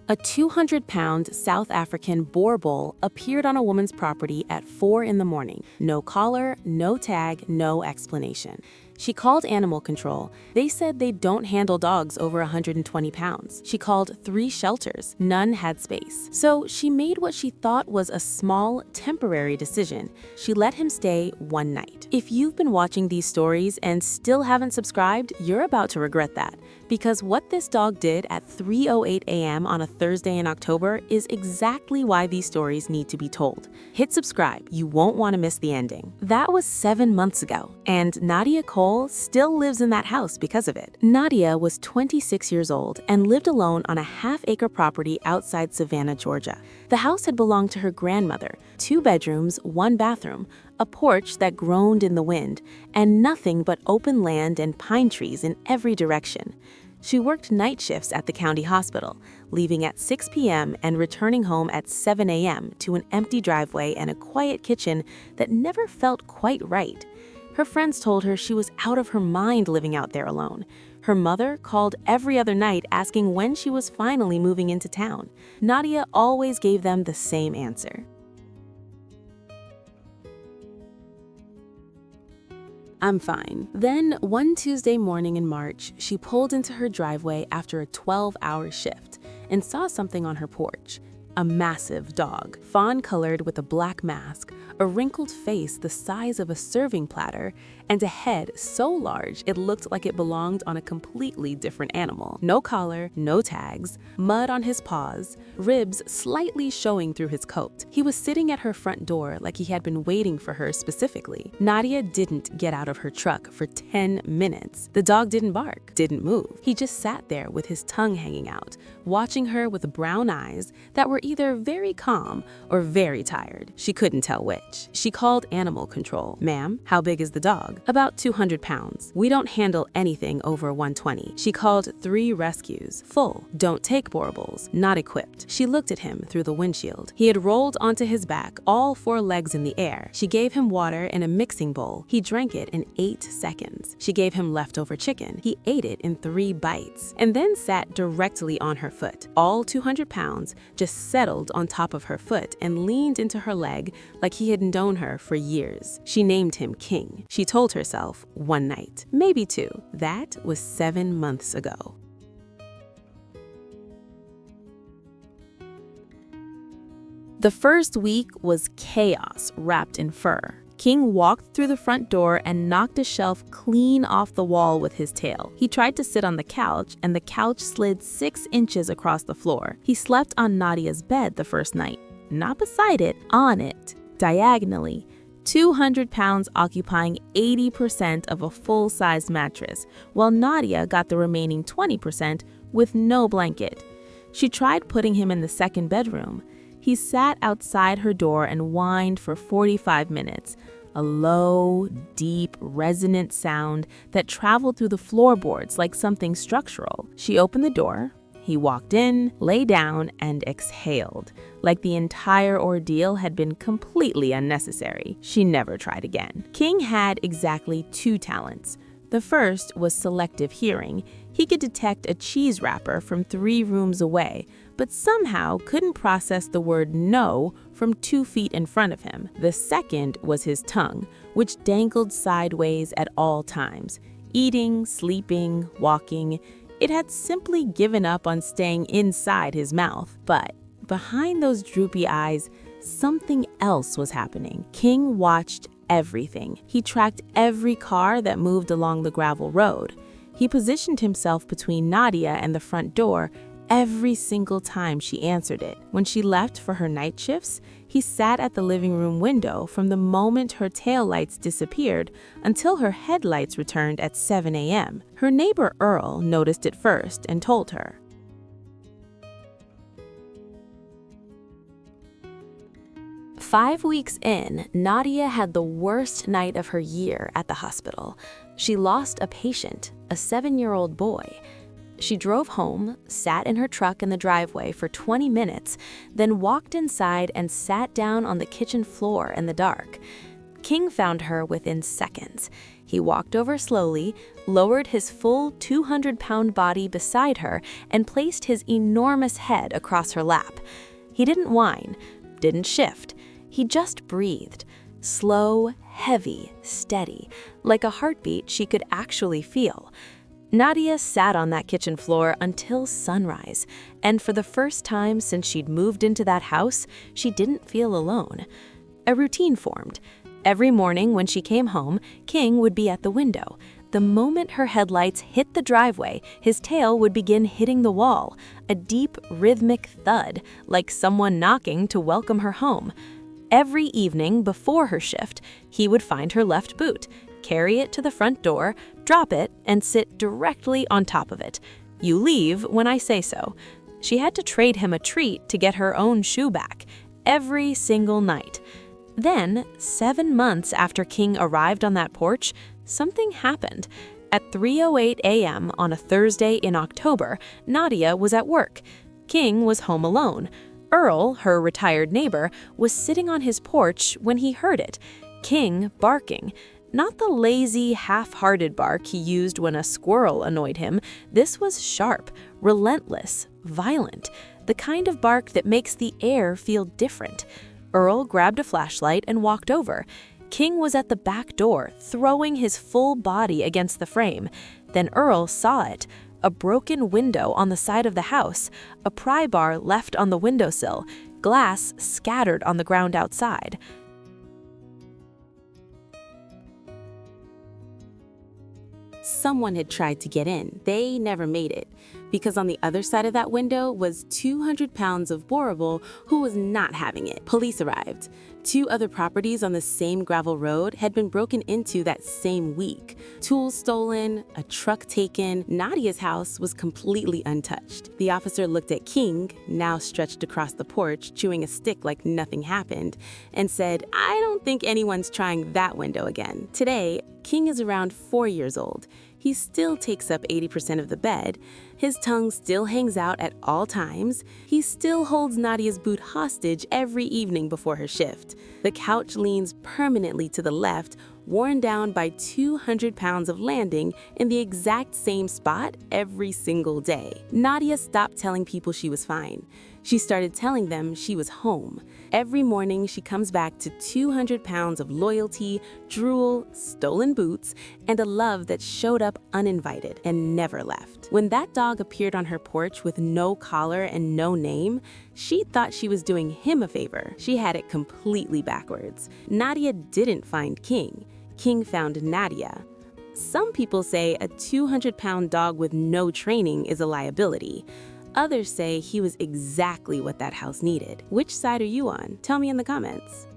A 200-pound South African Boerboel appeared on a woman's property at 4 in the morning. No collar, no tag, no explanation. She called animal control. They said they don't handle dogs over 120 pounds. She called 3 shelters. None had space. So she made what she thought was a small, temporary decision. She let him stay one night. If you've been watching these stories and still haven't subscribed, you're about to regret that. Because what this dog did at 3:08 a.m. on a Thursday in October is exactly why these stories need to be told. Hit subscribe, you won't want to miss the ending. That was 7 months ago, and Nadia still lives in that house because of it. Nadia was 26 years old and lived alone on a half-acre property outside Savannah, Georgia. The house had belonged to her grandmother, 2 bedrooms, 1 bathroom, a porch that groaned in the wind, and nothing but open land and pine trees in every direction. She worked night shifts at the county hospital, leaving at 6 p.m. and returning home at 7 a.m. to an empty driveway and a quiet kitchen that never felt quite right. Her friends told her she was out of her mind living out there alone. Her mother called every other night asking when she was finally moving into town. Nadia always gave them the same answer. "I'm fine." Then, one Tuesday morning in March, she pulled into her driveway after a 12-hour shift and saw something on her porch. A massive dog, fawn-colored with a black mask, a wrinkled face the size of a serving platter, and a head so large it looked like it belonged on a completely different animal. No collar, no tags, mud on his paws, ribs slightly showing through his coat. He was sitting at her front door like he had been waiting for her specifically. Nadia didn't get out of her truck for 10 minutes. The dog didn't bark, didn't move. He just sat there with his tongue hanging out, watching her with brown eyes that were either very calm or very tired. She couldn't tell which. She called animal control. "Ma'am, how big is the dog?" "About 200 pounds. We don't handle anything over 120. She called 3 rescues. "Full. Don't take Boerboels. Not equipped." She looked at him through the windshield. He had rolled onto his back, all 4 legs in the air. She gave him water in a mixing bowl. He drank it in 8 seconds. She gave him leftover chicken. He ate it in 3 bites, and then sat directly on her foot. All 200 pounds just settled on top of her foot and leaned into her leg like he had known her for years. She named him King. She told herself one night, maybe 2. That was 7 months ago. The first week was chaos wrapped in fur. King walked through the front door and knocked a shelf clean off the wall with his tail. He tried to sit on the couch, and the couch slid 6 inches across the floor. He slept on Nadia's bed the first night. Not beside it, on it, diagonally. 200 pounds occupying 80% of a full-sized mattress, while Nadia got the remaining 20% with no blanket. She tried putting him in the second bedroom. He sat outside her door and whined for 45 minutes, a low, deep, resonant sound that traveled through the floorboards like something structural. She opened the door. He walked in, lay down, and exhaled, like the entire ordeal had been completely unnecessary. She never tried again. King had exactly 2 talents. The first was selective hearing. He could detect a cheese wrapper from 3 rooms away, but somehow couldn't process the word no from 2 feet in front of him. The second was his tongue, which dangled sideways at all times, eating, sleeping, walking. It had simply given up on staying inside his mouth. But behind those droopy eyes, something else was happening. King watched everything. He tracked every car that moved along the gravel road. He positioned himself between Nadia and the front door every single time she answered it. When she left for her night shifts, he sat at the living room window from the moment her taillights disappeared until her headlights returned at 7 a.m. Her neighbor Earl noticed it first and told her. 5 weeks in, Nadia had the worst night of her year at the hospital. She lost a patient, a 7-year-old boy. She drove home, sat in her truck in the driveway for 20 minutes, then walked inside and sat down on the kitchen floor in the dark. King found her within seconds. He He walked over slowly, lowered his full 200-pound body beside her, and placed his enormous head across her lap. He didn't whine, didn't shift. He just breathed. Slow, heavy, steady, like a heartbeat she could actually feel. Nadia sat on that kitchen floor until sunrise, and for the first time since she'd moved into that house, she didn't feel alone. A routine formed. Every morning when she came home, King would be at the window. The moment her headlights hit the driveway, his tail would begin hitting the wall, a deep, rhythmic thud, like someone knocking to welcome her home. Every evening before her shift, he would find her left boot, carry it to the front door, drop it, and sit directly on top of it. You leave when I say so. She had to trade him a treat to get her own shoe back, every single night. Then, 7 months after King arrived on that porch, something happened. At 3:08 a.m. on a Thursday in October, Nadia was at work. King was home alone. Earl, her retired neighbor, was sitting on his porch when he heard it. King barking. Not the lazy, half-hearted bark he used when a squirrel annoyed him. This was sharp, relentless, violent, the kind of bark that makes the air feel different. Earl grabbed a flashlight and walked over. King was at the back door, throwing his full body against the frame. Then Earl saw it. A broken window on the side of the house, a pry bar left on the windowsill, glass scattered on the ground outside. Someone had tried to get in. They never made it, because on the other side of that window was 200 pounds of Boerboel who was not having it. Police arrived. 2 other properties on the same gravel road had been broken into that same week. Tools stolen, a truck taken. Nadia's house was completely untouched. The officer looked at King, now stretched across the porch, chewing a stick like nothing happened, and said, "I don't think anyone's trying that window again." Today, King is around 4 years old. He still takes up 80% of the bed. His tongue still hangs out at all times. He still holds Nadia's boot hostage every evening before her shift. The couch leans permanently to the left, worn down by 200 pounds of landing in the exact same spot every single day. Nadia stopped telling people she was fine. She started telling them she was home. Every morning, she comes back to 200 pounds of loyalty, drool, stolen boots, and a love that showed up uninvited and never left. When that dog appeared on her porch with no collar and no name, she thought she was doing him a favor. She had it completely backwards. Nadia didn't find King. King found Nadia. Some people say a 200-pound dog with no training is a liability. Others say he was exactly what that house needed. Which side are you on? Tell me in the comments.